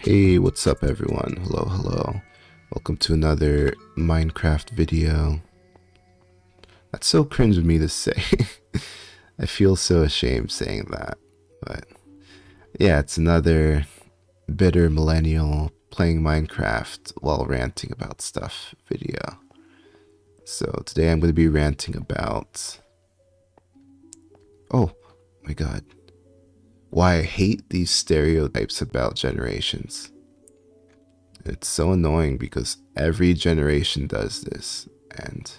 Hey, what's up everyone? Hello. Welcome to another Minecraft video. That's so cringe of me to say. I feel so ashamed saying that. But yeah, it's another bitter millennial playing Minecraft while ranting about stuff video. So today I'm going to be ranting about... Oh my god. Why I hate these stereotypes about generations. It's so annoying because every generation does this, and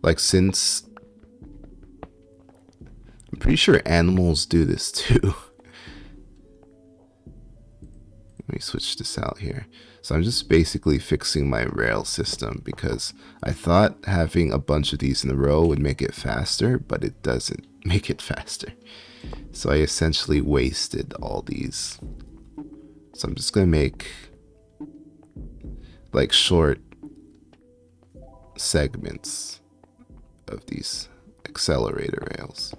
like since I'm pretty sure animals do this too. Let me switch this out here. So I'm just basically fixing my rail system because I thought having a bunch of these in a row would make it faster, but it doesn't make it faster. So I essentially wasted all these. So I'm just gonna make like short segments of these accelerator rails.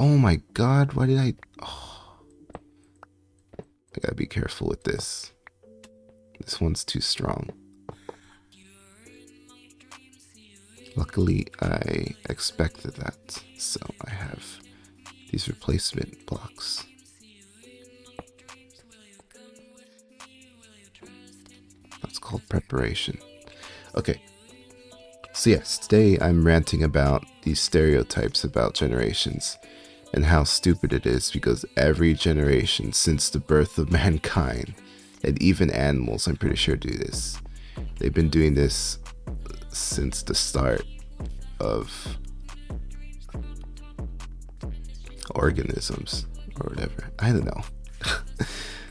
Oh my god, why did I... Oh. I gotta be careful with this. This one's too strong. Luckily, I expected that, so I have these replacement blocks. That's called preparation. Okay. So yes, today I'm ranting about these stereotypes about generations and how stupid it is because every generation since the birth of mankind, and even animals I'm pretty sure do this. They've been doing this since the start of organisms or whatever. I don't know.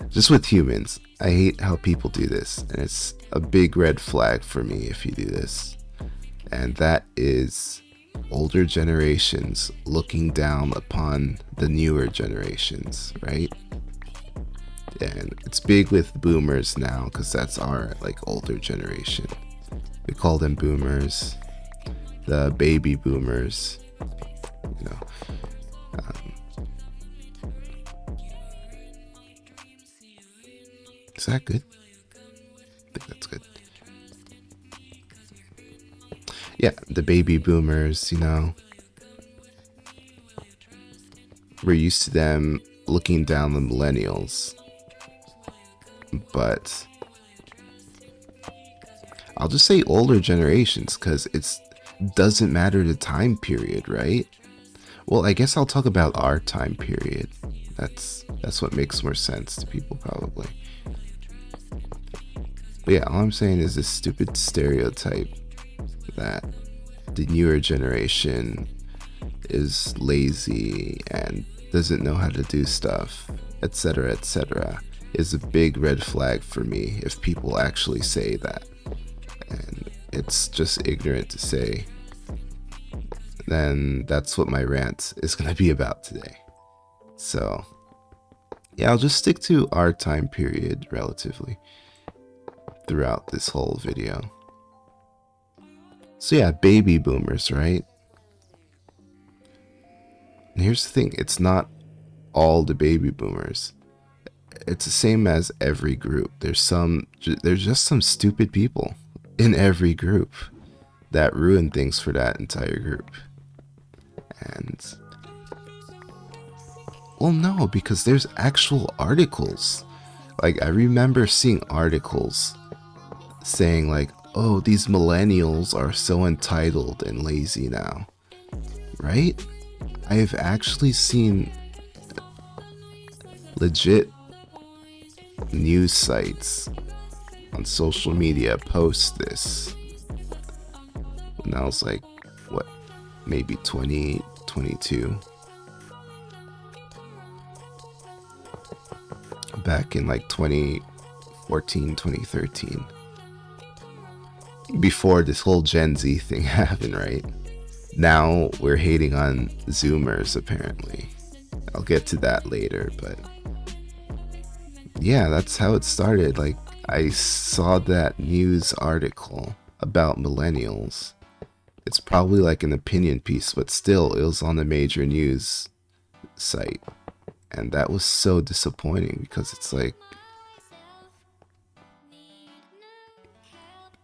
Just with humans, I hate how people do this, and it's a big red flag for me if you do this. And that is older generations looking down upon the newer generations, right? And it's big with boomers now because that's our like older generation. We call them boomers, the baby boomers, you know. Is that good? I think that's good. Yeah, the baby boomers, you know, we're used to them looking down the millennials, but I'll just say older generations because it doesn't matter the time period, right? Well, I guess I'll talk about our time period. That's what makes more sense to people probably. But yeah, all I'm saying is this stupid stereotype that the newer generation is lazy and doesn't know how to do stuff, etc., etc., is a big red flag for me if people actually say that. And it's just ignorant to say. Then that's what my rant is going to be about today. So yeah, I'll just stick to our time period relatively throughout this whole video. So yeah, baby boomers, right? And here's the thing, it's not all the baby boomers. It's the same as every group. There's just some stupid people in every group that ruin things for that entire group. And well, no, because there's actual articles. Like I remember seeing articles saying like, oh, these millennials are so entitled and lazy now, right? I have actually seen legit news sites on social media post this when I was like, what, maybe 20, 22, back in like 2014, 2013. Before this whole Gen Z thing happened, right? Now we're hating on Zoomers, apparently. I'll get to that later, but yeah, that's how it started. Like, I saw that news article about millennials, It's probably like an opinion piece, but still, it was on a major news site. And that was so disappointing because it's like,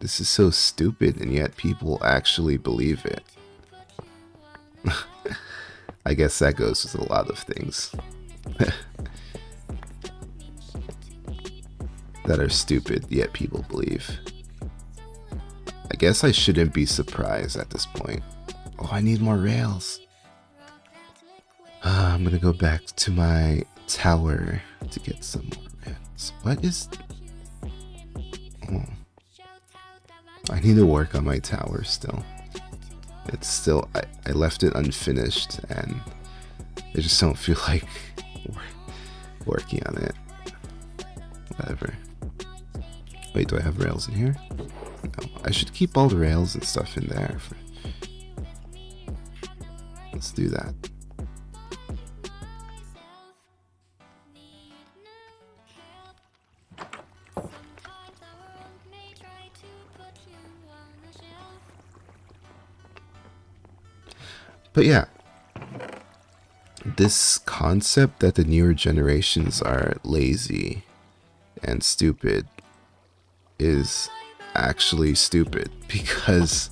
this is so stupid, and yet people actually believe it. I guess that goes with a lot of things that are stupid, yet people believe. I guess I shouldn't be surprised at this point. Oh, I need more rails. I'm gonna go back to my tower to get some more rails. What is... Oh. I need to work on my tower still. It's still... I left it unfinished, and I just don't feel like working on it. Whatever. Wait, do I have rails in here? No. I should keep all the rails and stuff in there. Let's do that. But yeah, this concept that the newer generations are lazy and stupid is actually stupid, because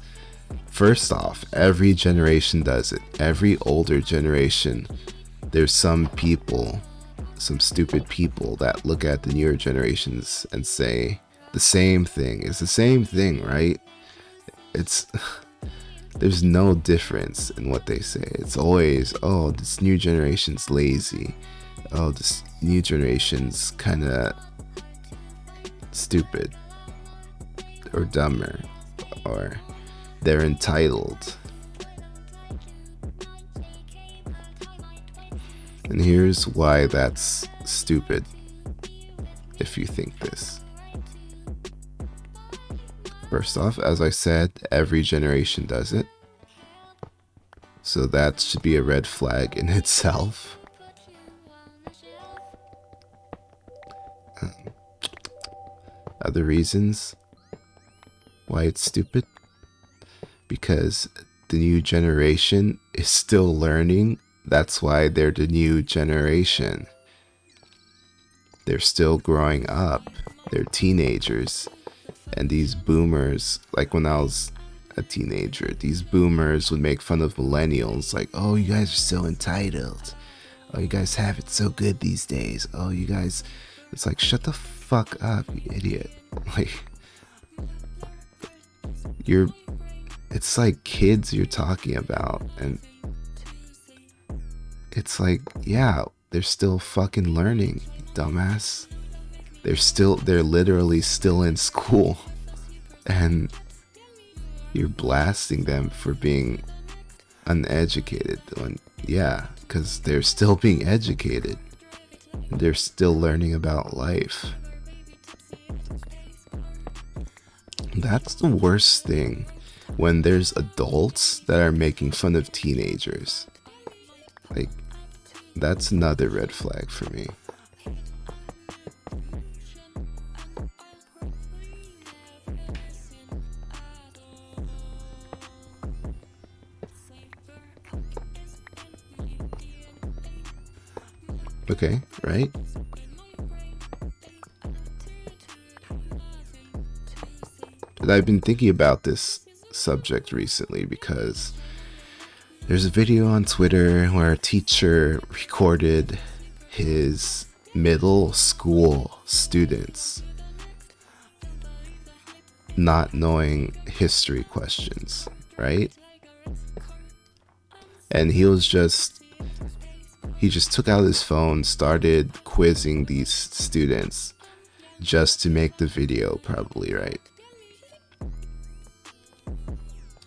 first off, every generation does it. Every older generation, there's some people, some stupid people that look at the newer generations and say the same thing. It's the same thing, right? It's... There's no difference in what they say. It's always, oh, this new generation's lazy. Oh, this new generation's kind of stupid or dumber, or they're entitled. And here's why that's stupid, if you think this. First off, as I said, every generation does it. So that should be a red flag in itself. Other reasons why it's stupid? Because the new generation is still learning. That's why they're the new generation. They're still growing up. They're teenagers. And these boomers, like when I was a teenager, these boomers would make fun of millennials, like, oh, you guys are so entitled. Oh, you guys have it so good these days. Oh, you guys... It's like, shut the fuck up, you idiot. Like, it's like kids you're talking about, and it's like, yeah, they're still fucking learning, dumbass. They're literally still in school, and you're blasting them for being uneducated. When, yeah, because they're still being educated. They're still learning about life. That's the worst thing, when there's adults that are making fun of teenagers. Like, that's another red flag for me. Okay, right? And I've been thinking about this subject recently because there's a video on Twitter where a teacher recorded his middle school students not knowing history questions, right? And he just took out his phone, started quizzing these students just to make the video, probably, right?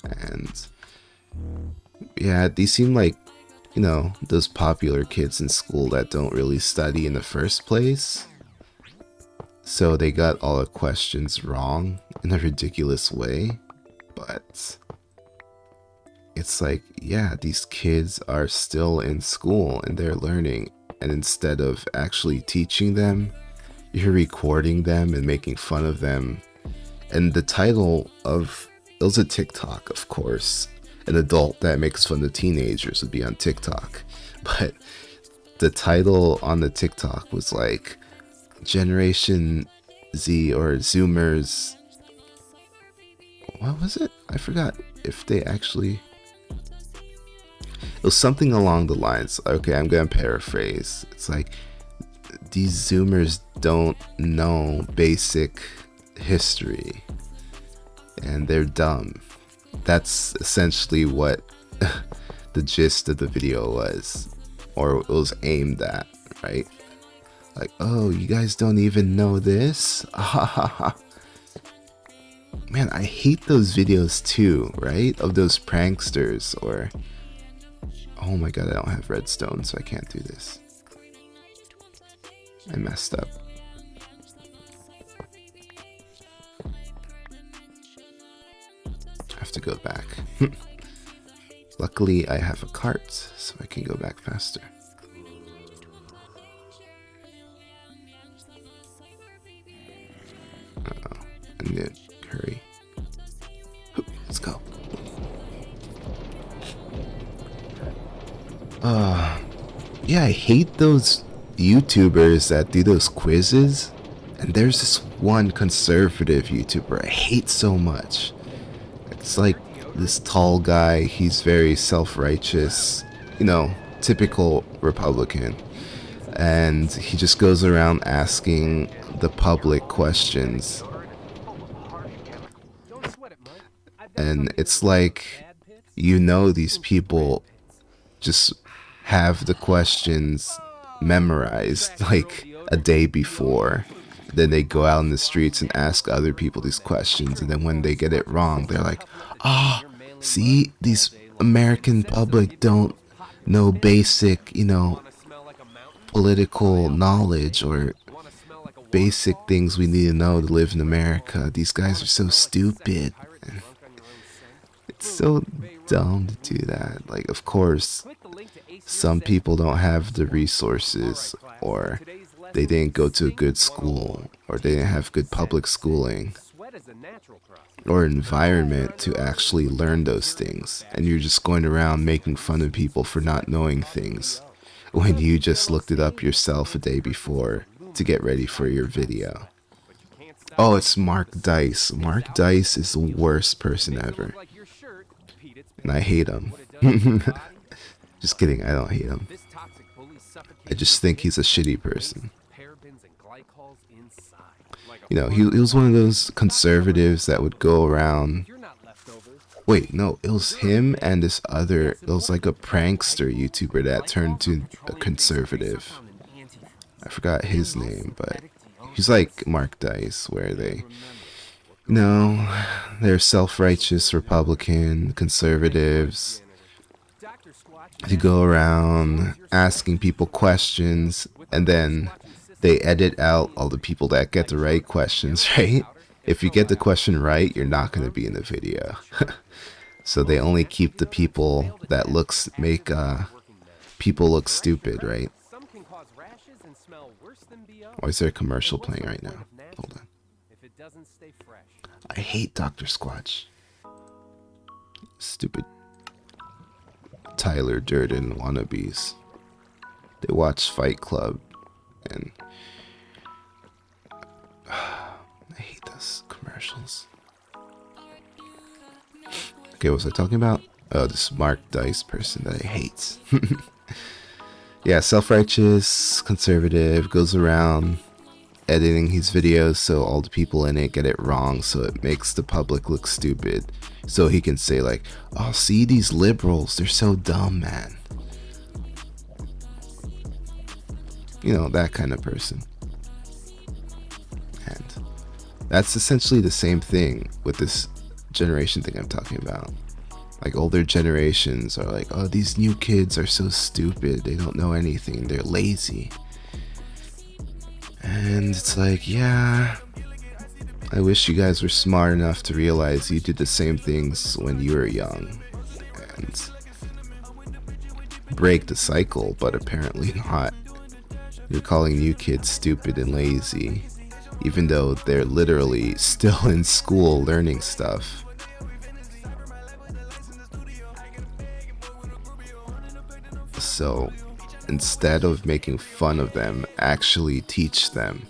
And yeah, these seem like, you know, those popular kids in school that don't really study in the first place. So they got all the questions wrong in a ridiculous way. But it's like, yeah, these kids are still in school and they're learning. And instead of actually teaching them, you're recording them and making fun of them. And the title of... It was a TikTok, of course. an adult that makes fun of teenagers would be on TikTok. But the title on the TikTok was like Generation Z or Zoomers. What was it? I forgot if they actually... It was something along the lines. Okay, I'm gonna paraphrase. It's like, these Zoomers don't know basic history and they're dumb. That's essentially what the gist of the video was, or it was aimed at, right? Like, oh, you guys don't even know this? Man, I hate those videos too, right? Of those pranksters, or... Oh my god, I don't have redstone, so I can't do this. I messed up. I have to go back. Luckily, I have a cart, so I can go back faster. Uh-oh. I need to hurry. Let's go. Yeah, I hate those YouTubers that do those quizzes. And there's this one conservative YouTuber I hate so much. It's like this tall guy, he's very self-righteous, you know, typical Republican. And he just goes around asking the public questions. And it's like, you know, these people just have the questions memorized like a day before. Then they go out in the streets and ask other people these questions, and then when they get it wrong, they're like, see, these American public don't know basic, you know, political knowledge or basic things we need to know to live in America. These guys are so stupid. It's so dumb to do that. Like, of course, some people don't have the resources, or they didn't go to a good school, or they didn't have good public schooling or environment to actually learn those things. And you're just going around making fun of people for not knowing things when you just looked it up yourself a day before to get ready for your video. Oh, it's Mark Dice. Mark Dice is the worst person ever. And I hate him. Just kidding, I don't hate him. I just think he's a shitty person. You know, he was one of those conservatives that would go around... Wait, no, it was him and this other... It was like a prankster YouTuber that turned to a conservative. I forgot his name, but... He's like Mark Dice, where they... No, they're self-righteous Republican conservatives. To go around asking people questions, and then they edit out all the people that get the right questions, right? If you get the question right, you're not going to be in the video. So they only keep the people that make people look stupid, right? Or is there a commercial playing right now? Hold on. I hate Dr. Squatch. Stupid Tyler Durden wannabes. They watch Fight Club and I hate those commercials. Okay, what was I talking about? Oh, this Mark Dice person that I hate. Yeah, self-righteous, conservative, goes around editing his videos so all the people in it get it wrong, so it makes the public look stupid. So he can say like, oh, see these liberals, they're so dumb, man. You know, that kind of person. And that's essentially the same thing with this generation thing I'm talking about. Like, older generations are like, oh, these new kids are so stupid, they don't know anything, they're lazy. And it's like, yeah, I wish you guys were smart enough to realize you did the same things when you were young and break the cycle, but apparently not. You're calling new kids stupid and lazy, even though they're literally still in school learning stuff. So instead of making fun of them, actually teach them.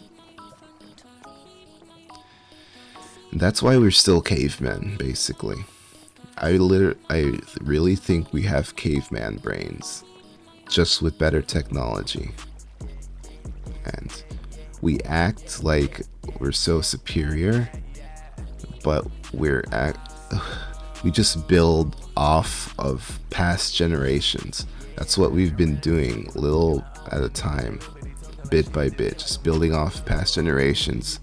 And that's why we're still cavemen, basically. I really think we have caveman brains, just with better technology. And we act like we're so superior, but we just build off of past generations. That's what we've been doing, little at a time, bit by bit, just building off past generations.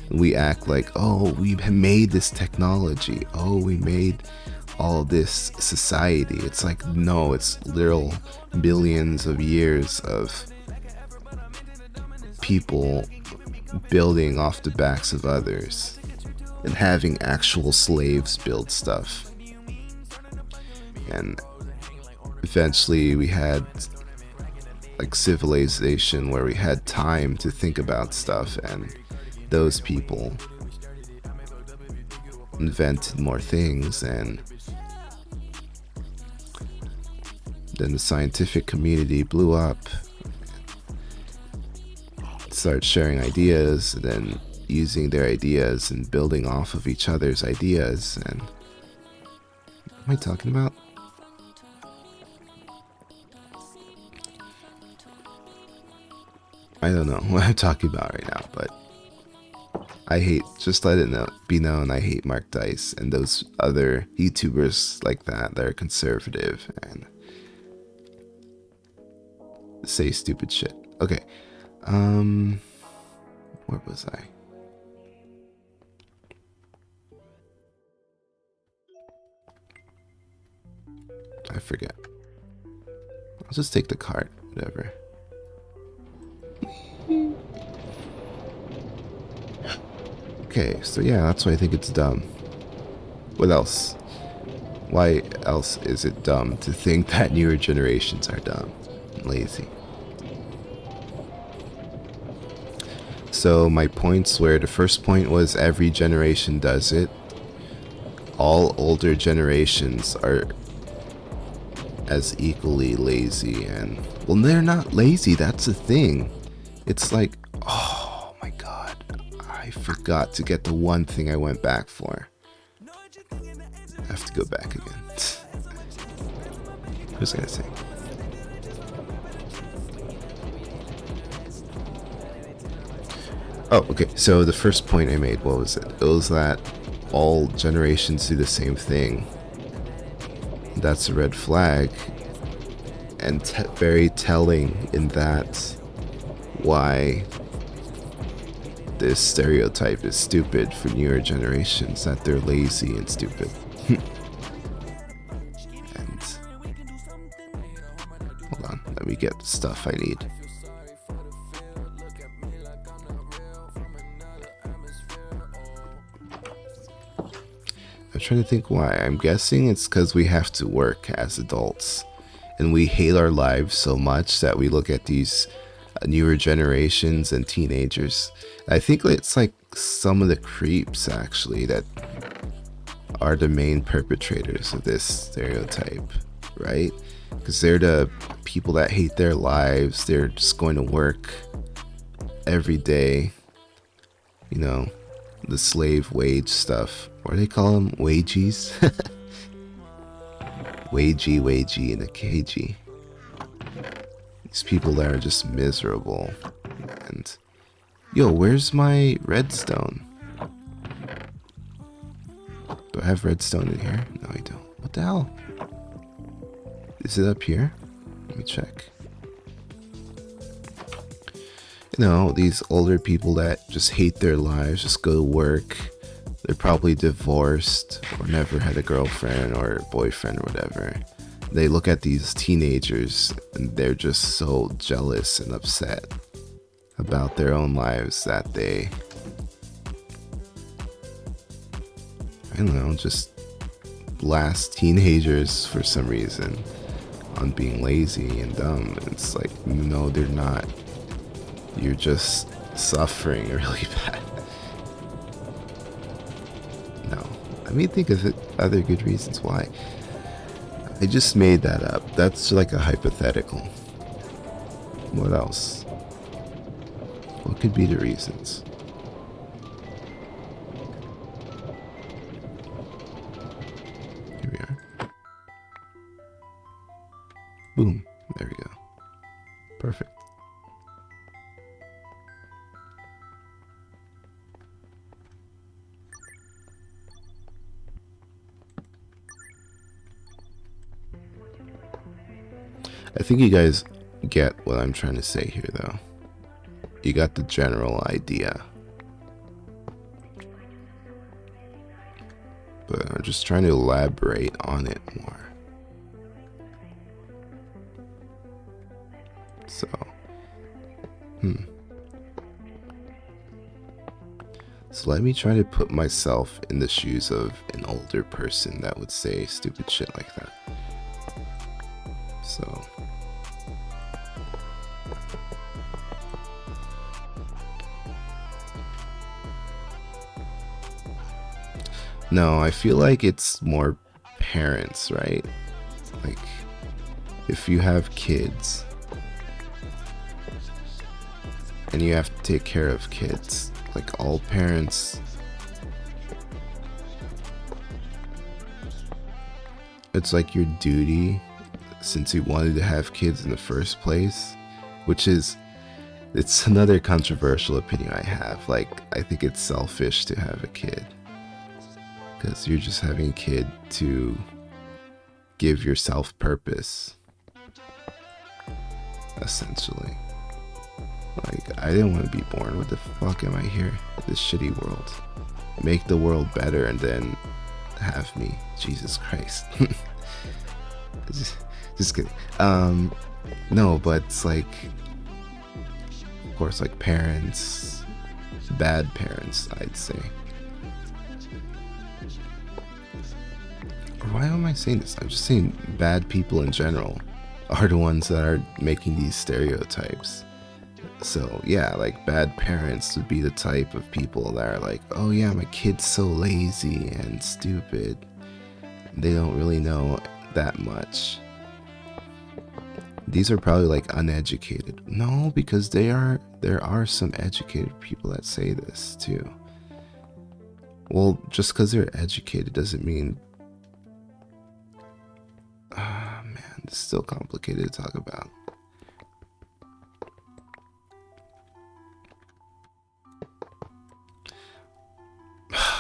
And we act like, oh, we made this technology. Oh, we made all this society. It's like, no, it's literal billions of years of people building off the backs of others and having actual slaves build stuff. And eventually we had like civilization where we had time to think about stuff, and those people invented more things, and then the scientific community blew up, started sharing ideas, and then using their ideas and building off of each other's ideas. And what am I talking about? I don't know what I'm talking about right now, but I hate, just let it be known, I hate Mark Dice and those other YouTubers like that are conservative and say stupid shit. Okay, where was I? I forget. I'll just take the cart, whatever. Okay, so yeah, that's why I think it's dumb. What else? Why else is it dumb to think that newer generations are dumb and lazy? So my points were, the first point was every generation does it. All older generations are as equally lazy, and well, they're not lazy, that's the thing. It's like, oh my god, I forgot to get the one thing I went back for. I have to go back again. What was I gonna say? Oh, okay, so the first point I made, what was it? It was that all generations do the same thing. That's a red flag, and very telling in that why this stereotype is stupid for newer generations, that they're lazy and stupid. And hold on, let me get the stuff I need. I'm trying to think why. I'm guessing it's because we have to work as adults and we hate our lives so much that we look at these newer generations and teenagers. I think it's like some of the creeps actually that are the main perpetrators of this stereotype, right? Because they're the people that hate their lives. They're just going to work every day, you know, the slave wage stuff. What do they call them? Wages? Wagey, and a KG. These people that are just miserable. And yo, where's my redstone? Do I have redstone in here? No, I don't. What the hell? Is it up here? Let me check. You know, these older people that just hate their lives, just go to work. They're probably divorced or never had a girlfriend or boyfriend or whatever. They look at these teenagers and they're just so jealous and upset about their own lives that they, I don't know, just blast teenagers for some reason on being lazy and dumb. And it's like, no, they're not. You're just suffering really bad. No, I mean, think of it, other good reasons why. I just made that up. That's like a hypothetical. What else? What could be the reasons? Here we are. Boom. There we go. Perfect. I think you guys get what I'm trying to say here, though. You got the general idea. But I'm just trying to elaborate on it more. So, So let me try to put myself in the shoes of an older person that would say stupid shit like that. So, no, I feel like it's more parents, right? Like, if you have kids and you have to take care of kids, like all parents, it's like your duty since you wanted to have kids in the first place, which is, it's another controversial opinion I have. Like, I think it's selfish to have a kid because you're just having a kid to give yourself purpose, essentially. Like, I didn't want to be born. What the fuck am I here? This shitty world. Make the world better and then have me. Jesus Christ. just kidding. No, but it's like, of course, like parents, bad parents, I'd say. Or why am I saying this? I'm just saying bad people in general are the ones that are making these stereotypes. So yeah, like bad parents would be the type of people that are like, oh yeah, my kid's so lazy and stupid. They don't really know that much. These are probably like uneducated. No, because there are some educated people that say this too. Well, just because they're educated doesn't mean... Ah, man, it's still complicated to talk about.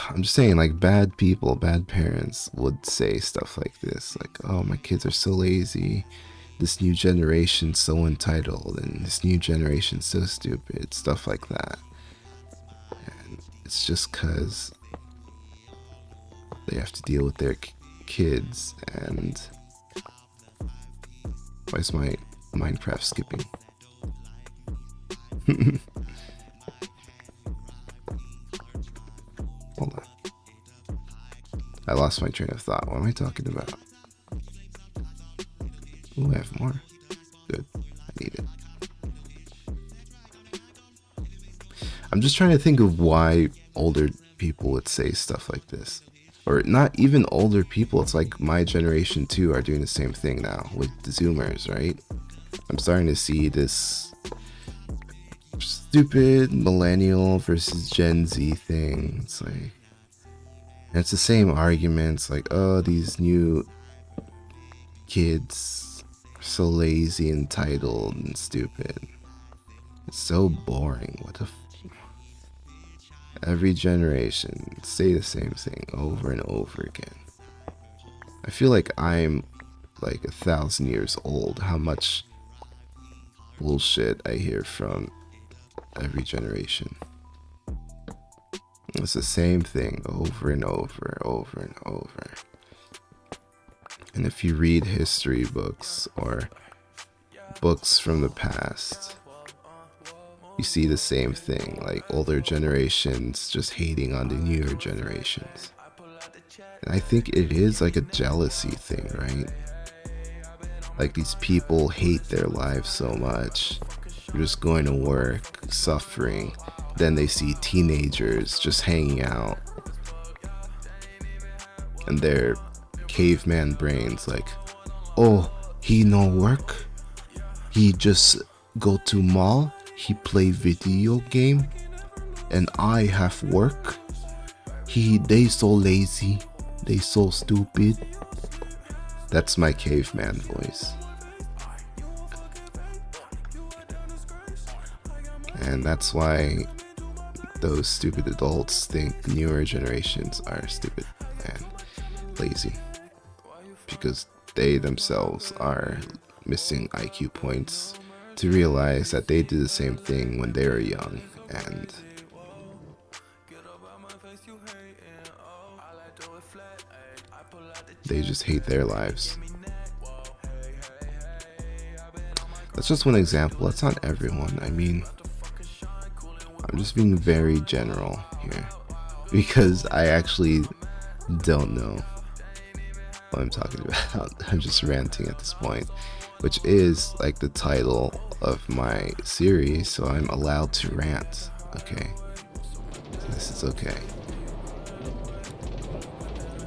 I'm just saying, like, bad people, bad parents would say stuff like this. Like, oh, my kids are so lazy. This new generation's so entitled. And this new generation's so stupid. Stuff like that. And it's just because they have to deal with their kids. And why is my Minecraft skipping? Hold on. I lost my train of thought. What am I talking about? Ooh, I have more. Good. I need it. I'm just trying to think of why older people would say stuff like this. Or not even older people. It's like my generation too are doing the same thing now with the Zoomers, right? I'm starting to see this stupid millennial versus Gen Z thing. It's like, and it's the same arguments, like, oh, these new kids are so lazy, entitled, and stupid. It's so boring. What the every generation say the same thing over and over again. I feel like I'm like 1,000 years old. How much bullshit I hear from every generation. It's the same thing over and over, over and over. And if you read history books or books from the past, you see the same thing, like older generations just hating on the newer generations. And I think it is like a jealousy thing, right? Like these people hate their lives so much. They're just going to work, suffering. Then they see teenagers just hanging out. And their caveman brains like, Oh, he no work. He just go to mall. He play video game, and I have work. They so lazy. They so stupid. That's my caveman voice. And that's why those stupid adults think newer generations are stupid and lazy. Because they themselves are missing IQ points to realize that they did the same thing when they were young, and they just hate their lives. That's just one example. That's not everyone. I mean, I'm just being very general here because I actually don't know what I'm talking about. I'm just ranting at this point, which is like the title of my series, so I'm allowed to rant. Okay, so this is okay.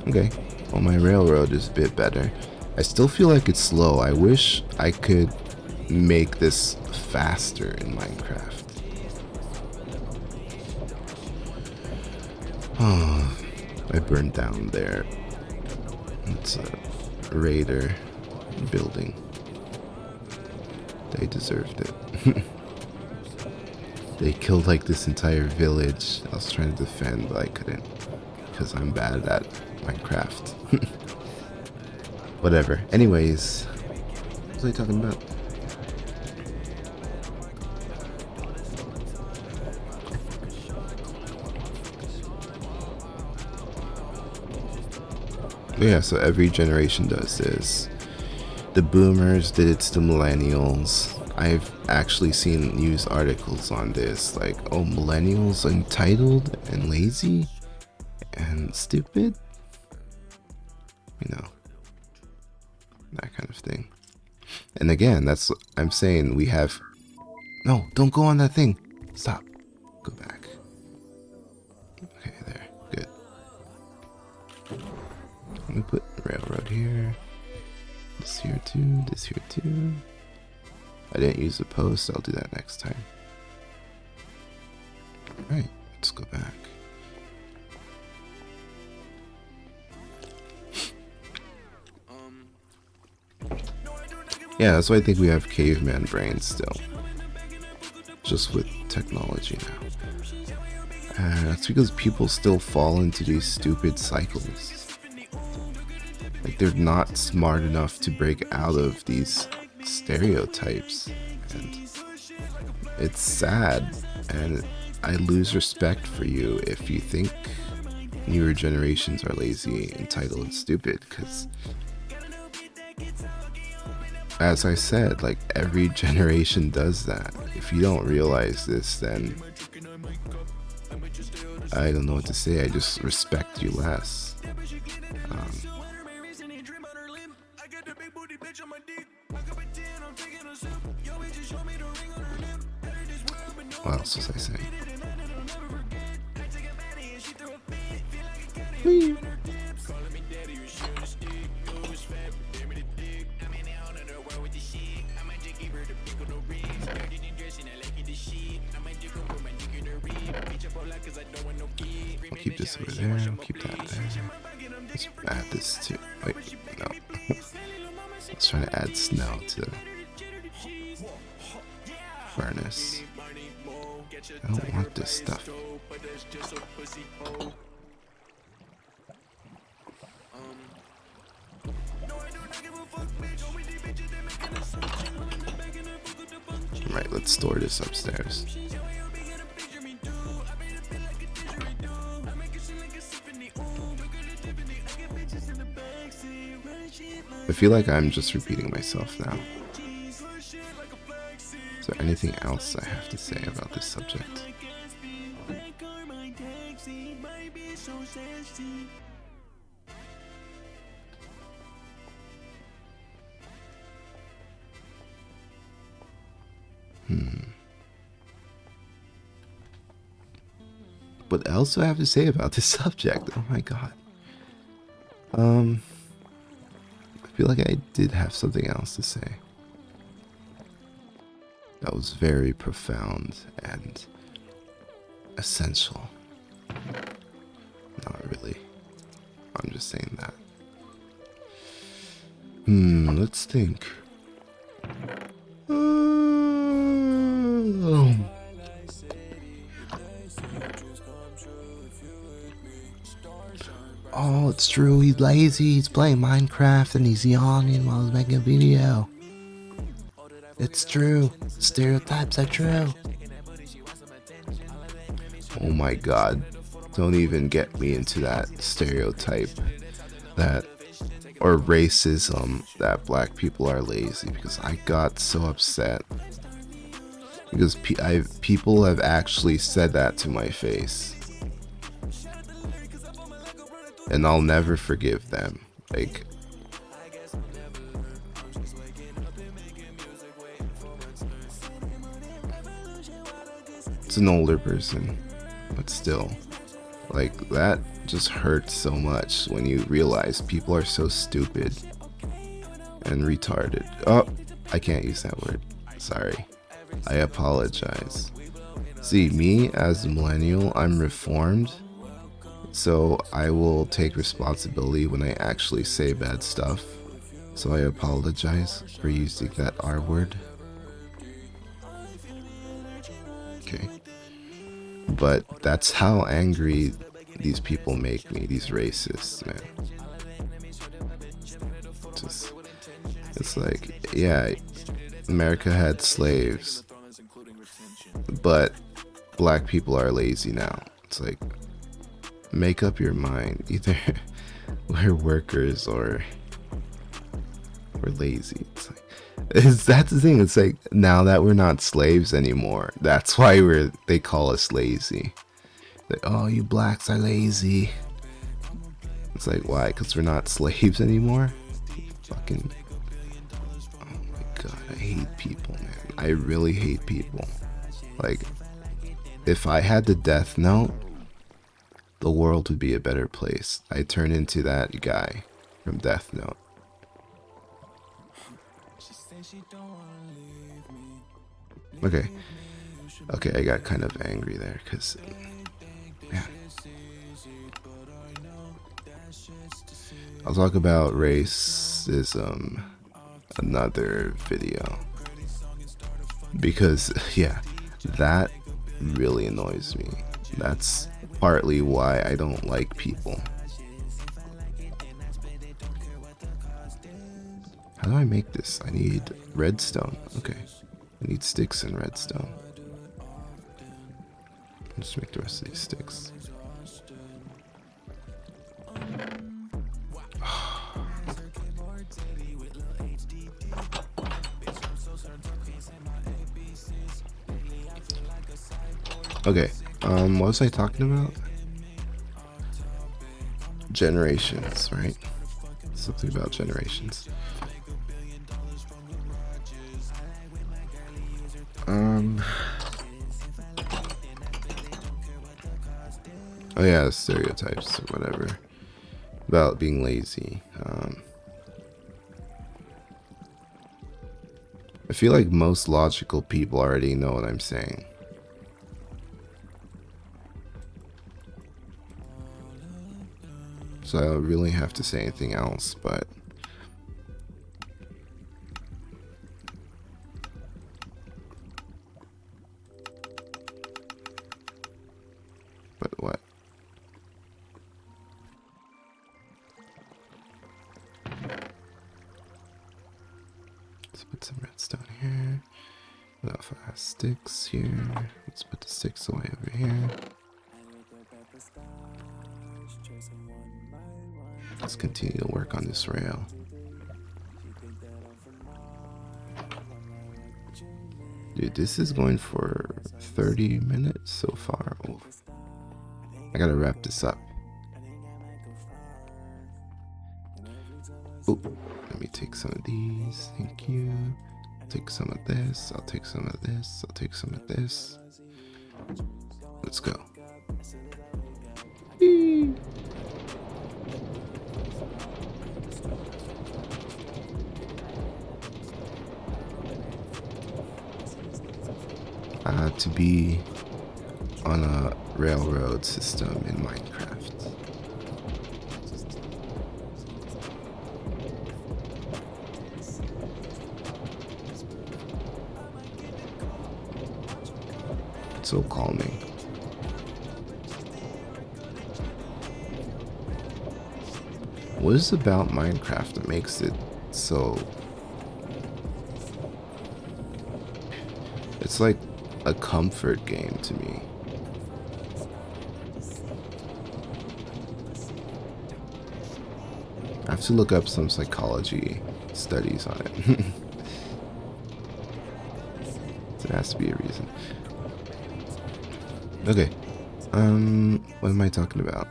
Okay, well, my railroad is a bit better. I still feel like it's slow. I wish I could make this faster in Minecraft. Oh, I burned down there. It's a raider building. They deserved it. They killed like this entire village. I was trying to defend, but I couldn't because I'm bad at Minecraft. Whatever. Anyways, what was I talking about? Yeah, so every generation does this. The boomers did it to the millennials. I've actually seen news articles on this, like, oh, millennials are entitled and lazy and stupid, you know, that kind of thing. And again, that's what I'm saying. We have, no, don't go on that thing. Stop. Go back. Okay, there. Good. Let me put railroad here. This here too. This here too. I didn't use the post. I'll do that next time. Alright, let's go back. Yeah, that's why I think we have caveman brains still. Just with technology now. That's because people still fall into these stupid cycles. Like, they're not smart enough to break out of these stereotypes. And it's sad. And I lose respect for you if you think newer generations are lazy, entitled, and stupid. Because, as I said, like, every generation does that. If you don't realize this, then I don't know what to say. I just respect you less. What else was I saying? Whee. I'll keep this over there, I'll keep that there. Let's add this to, wait, no. I was trying to add snow to the furnace. I don't want this stuff. Right, let's store this upstairs. I feel like I'm just repeating myself now. Is there anything else I have to say about this subject? What else do I have to say about this subject? Oh my god. I feel like I did have something else to say. That was very profound and essential. Not really. I'm just saying that. Let's think. Oh, it's true. He's lazy. He's playing Minecraft and he's yawning while he's making a video. It's true. Stereotypes are true. Oh my god. Don't even get me into that stereotype that, or racism, that black people are lazy, because I got so upset. Because people have actually said that to my face. And I'll never forgive them. Like, it's an older person, but still, like, that just hurts so much when you realize people are so stupid and retarded. Oh, I can't use that word. Sorry. I apologize. See, me as a millennial, I'm reformed, so I will take responsibility when I actually say bad stuff. So I apologize for using that R word. Okay. But that's how angry these people make me, these racists, man. It's like, yeah, America had slaves, but black people are lazy now. It's like, make up your mind. Either we're workers or we're lazy. It's like, that's the thing. It's like, now that we're not slaves anymore, that's why they call us lazy. Like, oh, you blacks are lazy. It's like, why? Because we're not slaves anymore? Fucking, oh my god, I hate people, man. I really hate people. Like, if I had the death note, the world would be a better place. I turn into that guy from Death Note. Okay, I got kind of angry there because, yeah. I'll talk about racism another video, because, yeah, that really annoys me. That's partly why I don't like people. How do I make this? I need redstone. Okay. I need sticks and redstone. Let's make the rest of these sticks. Okay, what was I talking about? Generations, right? Something about generations. Oh yeah, the stereotypes or whatever about being lazy. I feel like most logical people already know what I'm saying. So I don't really have to say anything else, but what? Let's put some redstone here. Got 5 sticks here. Let's put the sticks away over here. Let's continue to work on this rail. Dude, this is going for 30 minutes so far. Oh, I gotta wrap this up. Oh, let me take some of these. Thank you. Take some of this. I'll take some of this. I'll take some of this. Let's go. Whee! to be on a railroad system in Minecraft. It's so calming. What is it about Minecraft that makes it so... It's like a comfort game to me. I have to look up some psychology studies on it. There has to be a reason. Okay. What am I talking about?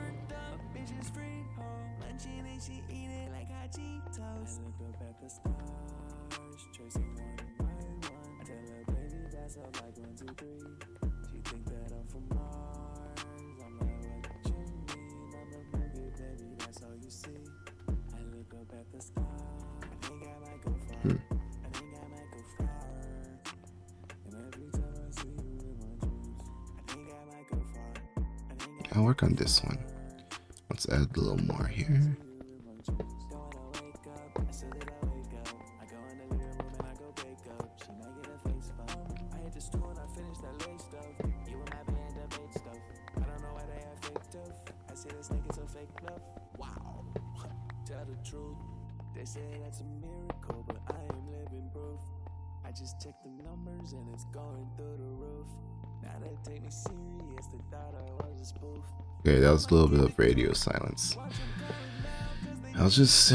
I'll work on this one. Let's add a little more here. They say that's a miracle, but I am living proof. I just checked the numbers and it's going through the roof. Now they take me serious, they thought I was a spoof. Okay, that was a little bit of radio silence. I was just,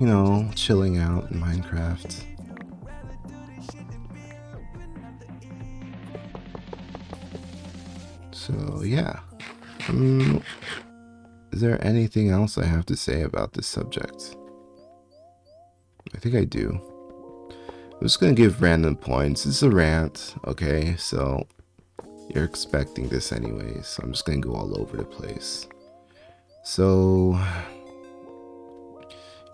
you know, chilling out in Minecraft. So, yeah. Is there anything else I have to say about this subject? I think I do. I'm just gonna give random points. It's a rant, okay? So you're expecting this anyways. So I'm just gonna go all over the place. So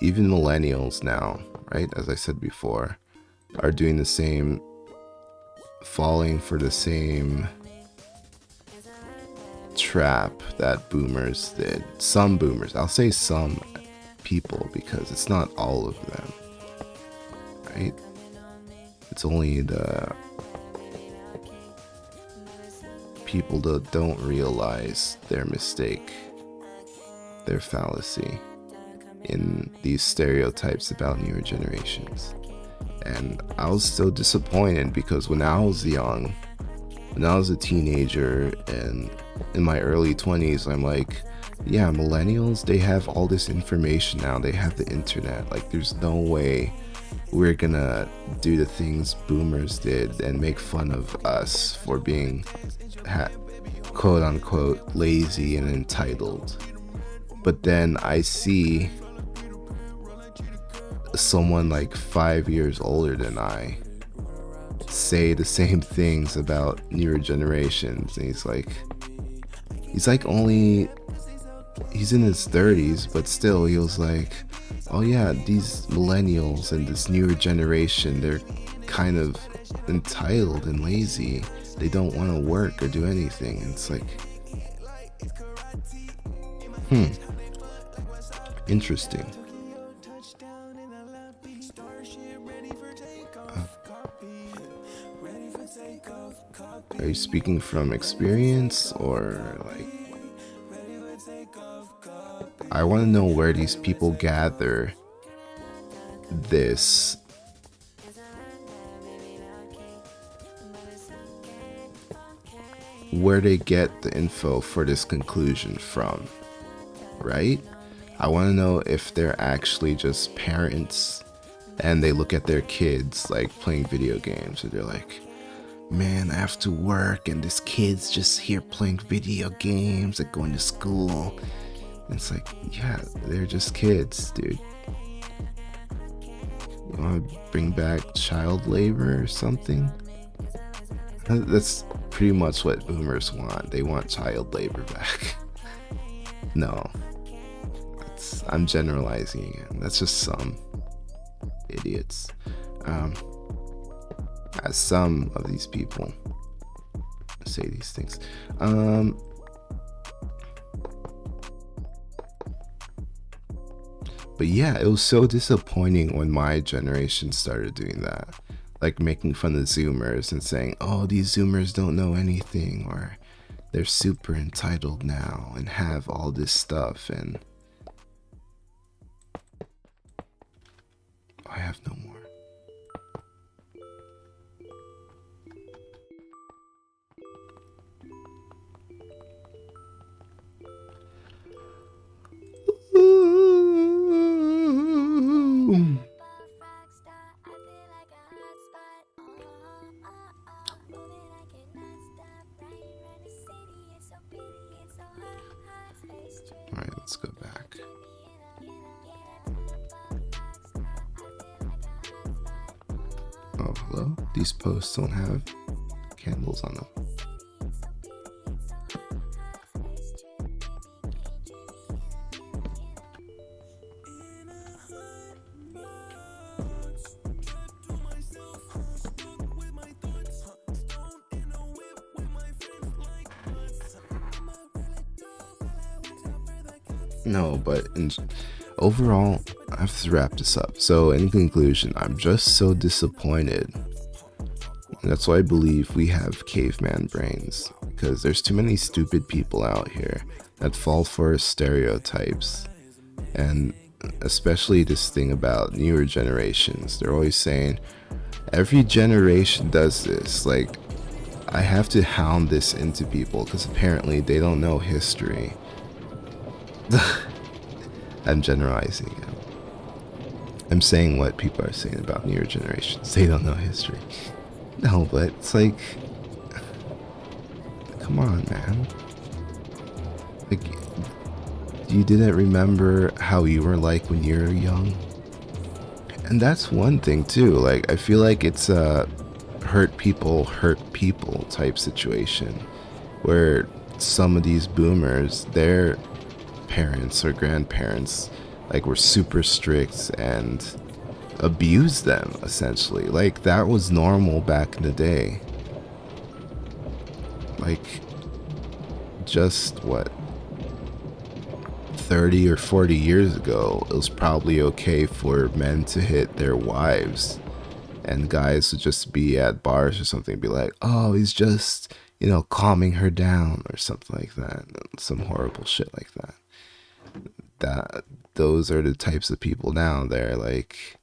even millennials now, right? As I said before, are doing the same, falling for the same trap that boomers did. Some boomers. I'll say some people because it's not all of them. Right? It's only the people that don't realize their mistake, their fallacy in these stereotypes about newer generations. And I was so disappointed because when I was young, when I was a teenager and in my early 20s, I'm like, yeah, millennials, they have all this information now. They have the internet. Like, there's no way we're gonna do the things boomers did and make fun of us for being quote unquote lazy and entitled. But then I see someone like 5 years older than I say the same things about newer generations, and he's in his 30s, but still he was like, oh yeah, these millennials and this newer generation, they're kind of entitled and lazy. They don't want to work or do anything. And it's like, interesting. Are you speaking from experience or like... I want to know where these people gather this where they get the info for this conclusion from, right? I want to know if they're actually just parents and they look at their kids like playing video games and they're like, man, I have to work and this kid's just here playing video games and going to school. And it's like, yeah, they're just kids, dude. You want to bring back child labor or something? That's pretty much what boomers want. They want child labor back. No. I'm generalizing again. That's just some idiots. As some of these people say these things. Um, but yeah, it was so disappointing when my generation started doing that, like making fun of Zoomers and saying, "Oh, these Zoomers don't know anything," or "They're super entitled now and have all this stuff," and I have no more. Alright, let's go back. Oh, hello? These posts don't have candles on them. No, but overall, I have to wrap this up. So, in conclusion, I'm just so disappointed. And that's why I believe we have caveman brains, because there's too many stupid people out here that fall for stereotypes. And especially this thing about newer generations. They're always saying, every generation does this. Like, I have to hound this into people because apparently they don't know history. I'm generalizing. I'm saying what people are saying about newer generations. They don't know history. No, but it's like, come on, man. Like, you didn't remember how you were like when you were young? And that's one thing too. Like, I feel like it's a hurt people type situation where some of these boomers, their parents or grandparents, like, were super strict and abused them essentially. Like, that was normal back in the day. Like, just what, 30 or 40 years ago, it was probably okay for men to hit their wives, and guys would just be at bars or something, be like, "Oh, he's just, calming her down," or something like that. Some horrible shit like that. Those are the types of people now. They're like,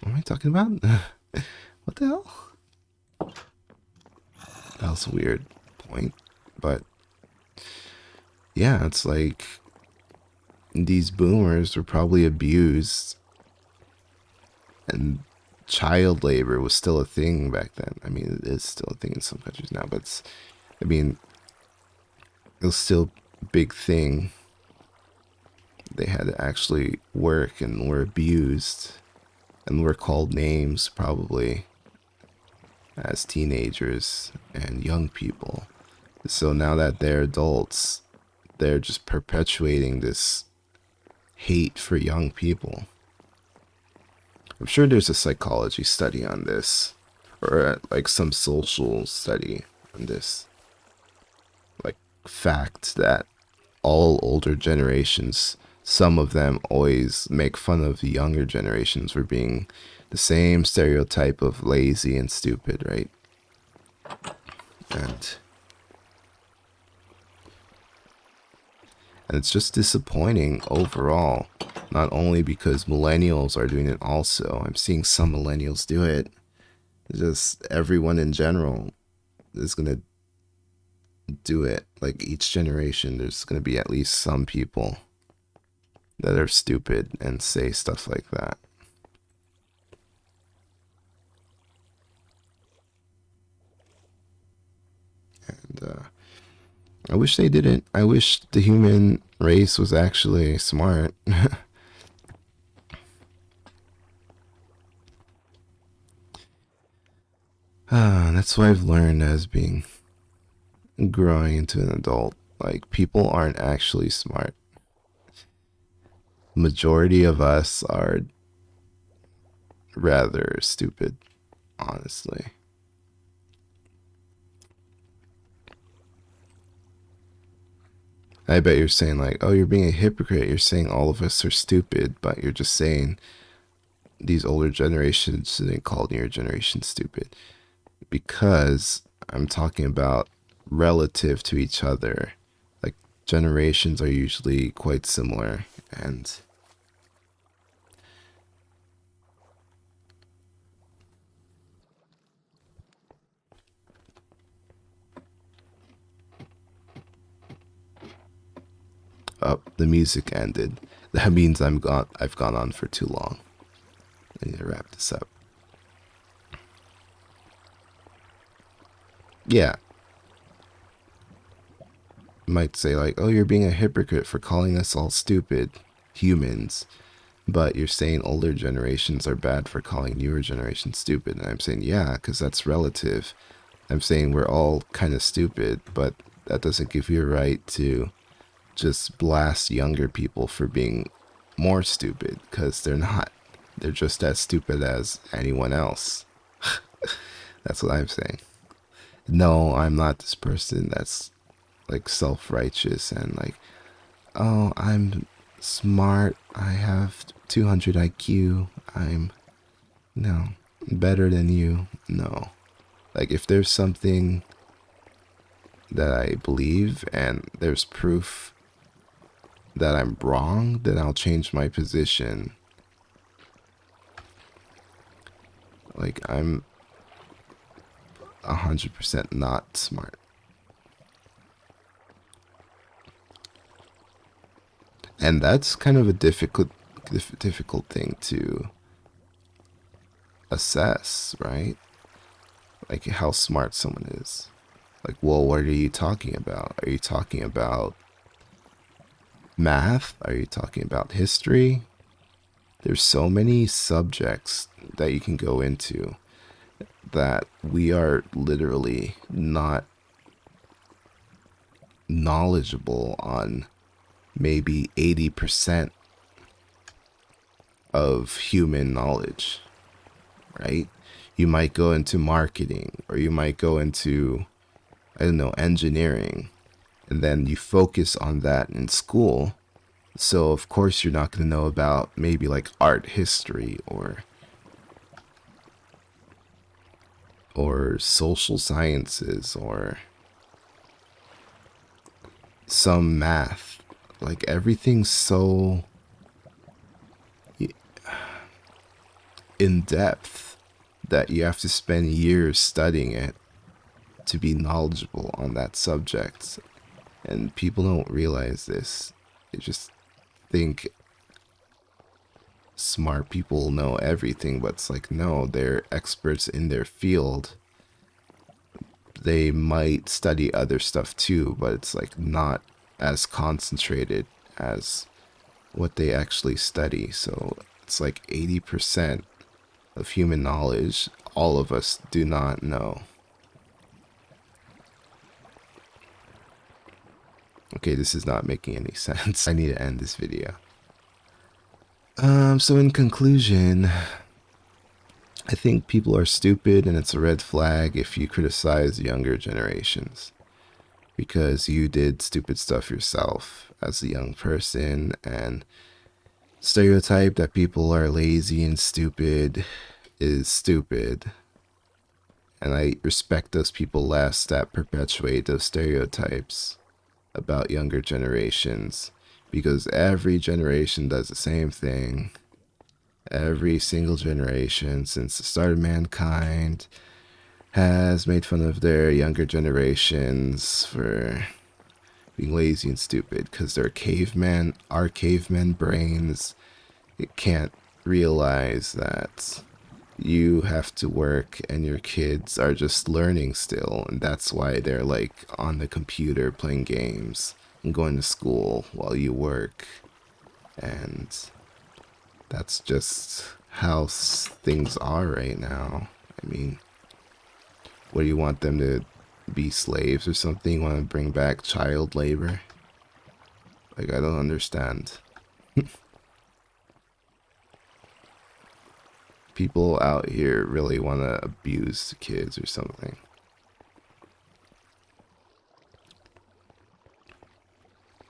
what am I talking about? What the hell? That was a weird point, but yeah, it's like these boomers were probably abused, and child labor was still a thing back then. I mean, it is still a thing in some countries now, but it was still a big thing. They had to actually work and were abused and were called names probably as teenagers and young people. So now that they're adults, they're just perpetuating this hate for young people. I'm sure there's a psychology study on this, or like some social study on this. Like, fact that all older generations, some of them always make fun of the younger generations for being the same stereotype of lazy and stupid, right? And it's just disappointing overall. Not only because millennials are doing it also. I'm seeing some millennials do it. Just everyone in general is going to do it. Like, each generation, there's going to be at least some people that are stupid and say stuff like that. And I wish they didn't. I wish the human race was actually smart. That's what I've learned as growing into an adult. Like, people aren't actually smart. Majority of us are rather stupid, honestly. I bet you're saying like, oh, you're being a hypocrite. You're saying all of us are stupid, but you're just saying these older generations didn't call your generation stupid, because I'm talking about relative to each other. Like, generations are usually quite similar, and the music ended. That means I've gone on for too long. I need to wrap this up. Yeah, you might say like, oh, you're being a hypocrite for calling us all stupid humans, but you're saying older generations are bad for calling newer generations stupid. And I'm saying, yeah, because that's relative. I'm saying we're all kind of stupid, but that doesn't give you a right to just blast younger people for being more stupid, because they're not. They're just as stupid as anyone else. That's what I'm saying. No, I'm not this person that's like self-righteous and like, oh, I'm smart. I have 200 IQ. I'm, no, better than you. No. Like, if there's something that I believe and there's proof that I'm wrong, then I'll change my position. Like, I'm 100% not smart. And that's kind of a difficult thing to assess, right? Like, how smart someone is. Like, well, what are you talking about? Are you talking about math? Are you talking about history? There's so many subjects that you can go into that we are literally not knowledgeable on maybe 80% of human knowledge, right? You might go into marketing, or you might go into, I don't know, engineering, and then you focus on that in school. So of course you're not going to know about maybe like art history or social sciences or some math. Like, everything's so in depth that you have to spend years studying it to be knowledgeable on that subject. And people don't realize this. They just think smart people know everything, but it's like, no, they're experts in their field. They might study other stuff too, but it's like not as concentrated as what they actually study. So it's like 80% of human knowledge, all of us do not know. Okay, this is not making any sense. I need to end this video. So in conclusion, I think people are stupid, and it's a red flag if you criticize younger generations, because you did stupid stuff yourself as a young person, and stereotype that people are lazy and stupid is stupid. And I respect those people less that perpetuate those stereotypes about younger generations, because every generation does the same thing. Every single generation since the start of mankind has made fun of their younger generations for being lazy and stupid, because they're cavemen. Our caveman brains, it can't realize that you have to work and your kids are just learning still, and that's why they're like on the computer playing games and going to school while you work. And that's just how things are right now. I mean, what do you want them to be, slaves or something? You want to bring back child labor? Like, I don't understand. People out here really want to abuse kids or something.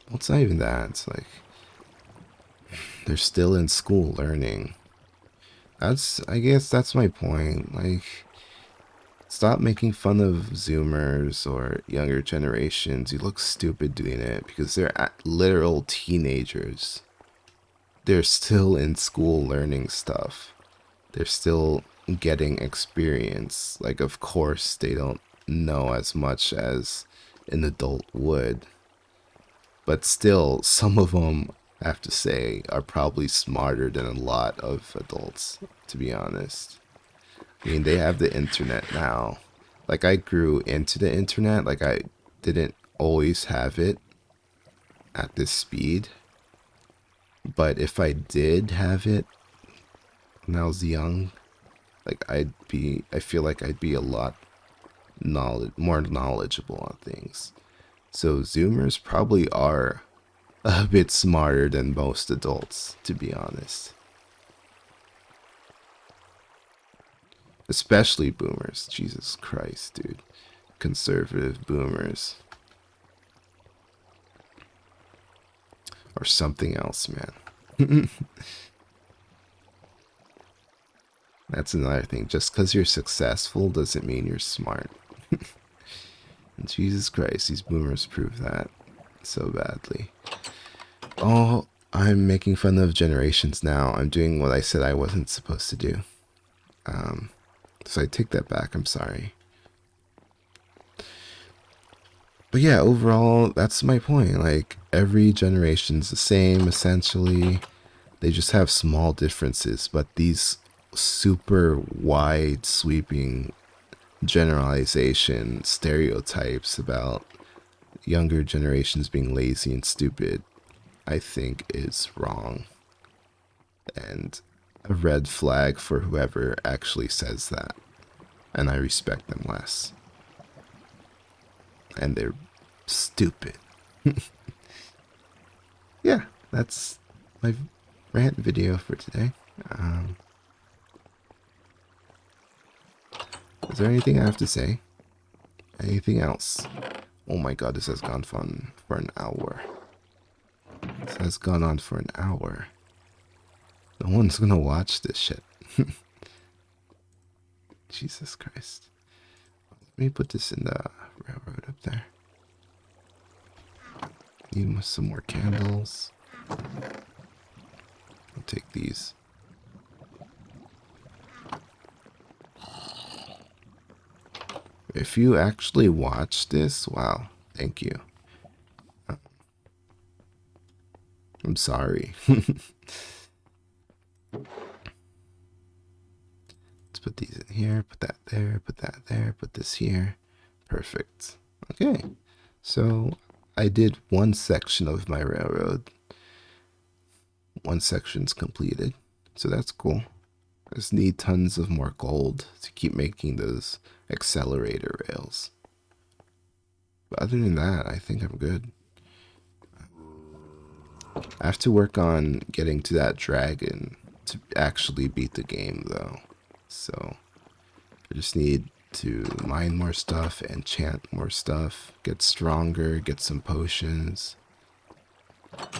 well, it's not even that. It's like they're still in school learning. I guess that's my point. Like, stop making fun of Zoomers or younger generations. You look stupid doing it because they're literal teenagers. They're still in school learning stuff. They're still getting experience. Like, of course, they don't know as much as an adult would. But still, some of them, I have to say, are probably smarter than a lot of adults, to be honest. I mean, they have the internet now. Like, I grew into the internet. Like, I didn't always have it at this speed. But if I did have it when I was young, like, I feel like I'd be a lot more knowledgeable on things. So Zoomers probably are a bit smarter than most adults, to be honest. Especially boomers. Jesus Christ, dude. Conservative boomers. Or something else, man. That's another thing. Just because you're successful doesn't mean you're smart. And Jesus Christ, these boomers prove that so badly. Oh, I'm making fun of generations now. I'm doing what I said I wasn't supposed to do. So I take that back. I'm sorry. But yeah, overall, that's my point. Like, every generation's the same, essentially. They just have small differences, but these super wide sweeping generalization stereotypes about younger generations being lazy and stupid, I think is wrong. And a red flag for whoever actually says that. And I respect them less. And they're stupid. Yeah, that's my rant video for today. Is there anything I have to say? Anything else? Oh my god, this has gone on for an hour. This has gone on for an hour. No one's gonna watch this shit. Jesus Christ. Let me put this in the railroad up there. Need some more candles. I'll take these. If you actually watch this, wow, thank you. I'm sorry. Let's put these in here, put that there, put that there, put this here. Perfect. Okay, so I did one section of my railroad. One section's completed, so that's cool. I just need tons of more gold to keep making those accelerator rails. But other than that, I think I'm good. I have to work on getting to that dragon to actually beat the game, though. So I just need to mine more stuff, enchant more stuff, get stronger, get some potions,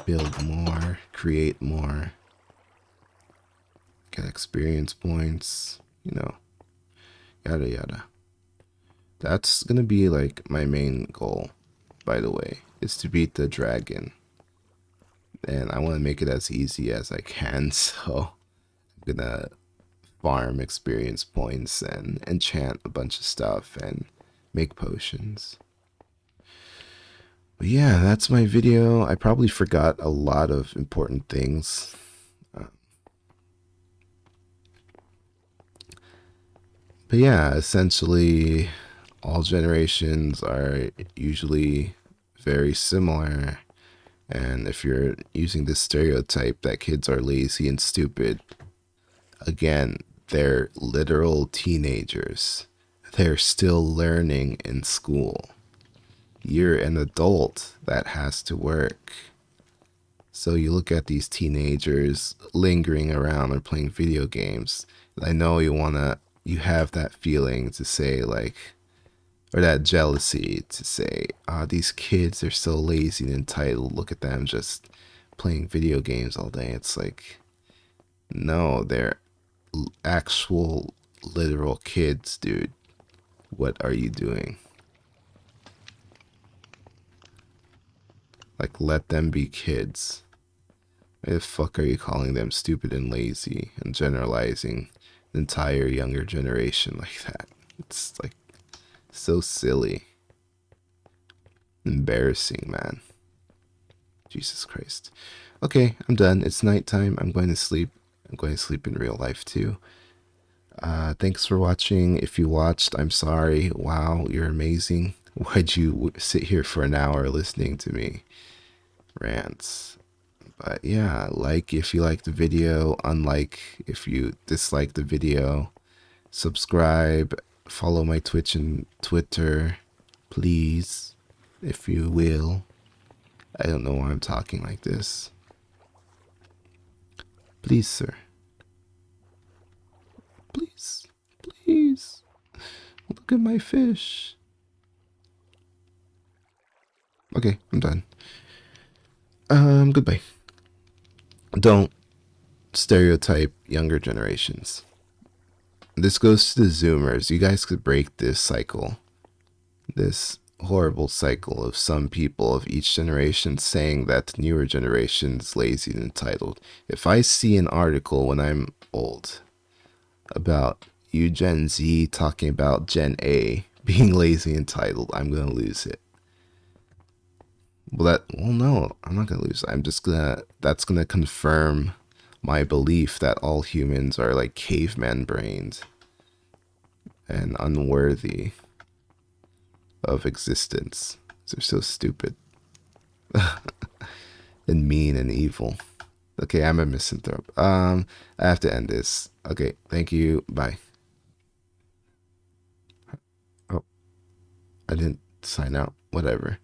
build more, create more, get experience points, you know, yada yada. That's gonna be like my main goal, by the way, is to beat the dragon. And I want to make it as easy as I can, so I'm gonna farm experience points and enchant a bunch of stuff and make potions. But yeah, that's my video. I probably forgot a lot of important things. But yeah, essentially, all generations are usually very similar. And if you're using this stereotype that kids are lazy and stupid, again, they're literal teenagers. They're still learning in school. You're an adult that has to work. So you look at these teenagers lingering around or playing video games. I know you have that feeling to say like, or that jealousy to say, ah, these kids are so lazy and entitled. Look at them just playing video games all day. It's like, no, they're actual literal kids, dude. What are you doing? Like, let them be kids. Why the fuck are you calling them stupid and lazy and generalizing the entire younger generation like that? It's like so silly. Embarrassing, man. Jesus Christ. Okay, I'm done. It's nighttime. I'm going to sleep. I'm going to sleep in real life too. Thanks for watching. If you watched, I'm sorry. Wow, you're amazing. Why'd you sit here for an hour listening to me rants? But yeah, like if you like the video, unlike if you dislike the video, subscribe, follow my Twitch and Twitter, please, if you will. I don't know why I'm talking like this. Please, sir. Please, please. Look at my fish. Okay, I'm done. Goodbye. Don't stereotype younger generations. This goes to the Zoomers. You guys could break this cycle. This horrible cycle of some people of each generation saying that the newer generation is lazy and entitled. If I see an article when I'm old about you Gen Z talking about Gen A being lazy and entitled, I'm gonna lose it. Well, no, I'm not gonna lose it. That's gonna confirm my belief that all humans are like caveman brained and unworthy of existence. They're so stupid and mean and evil. Okay, I'm a misanthrope. I have to end this. Okay, thank you. Bye. Oh, I didn't sign out. Whatever.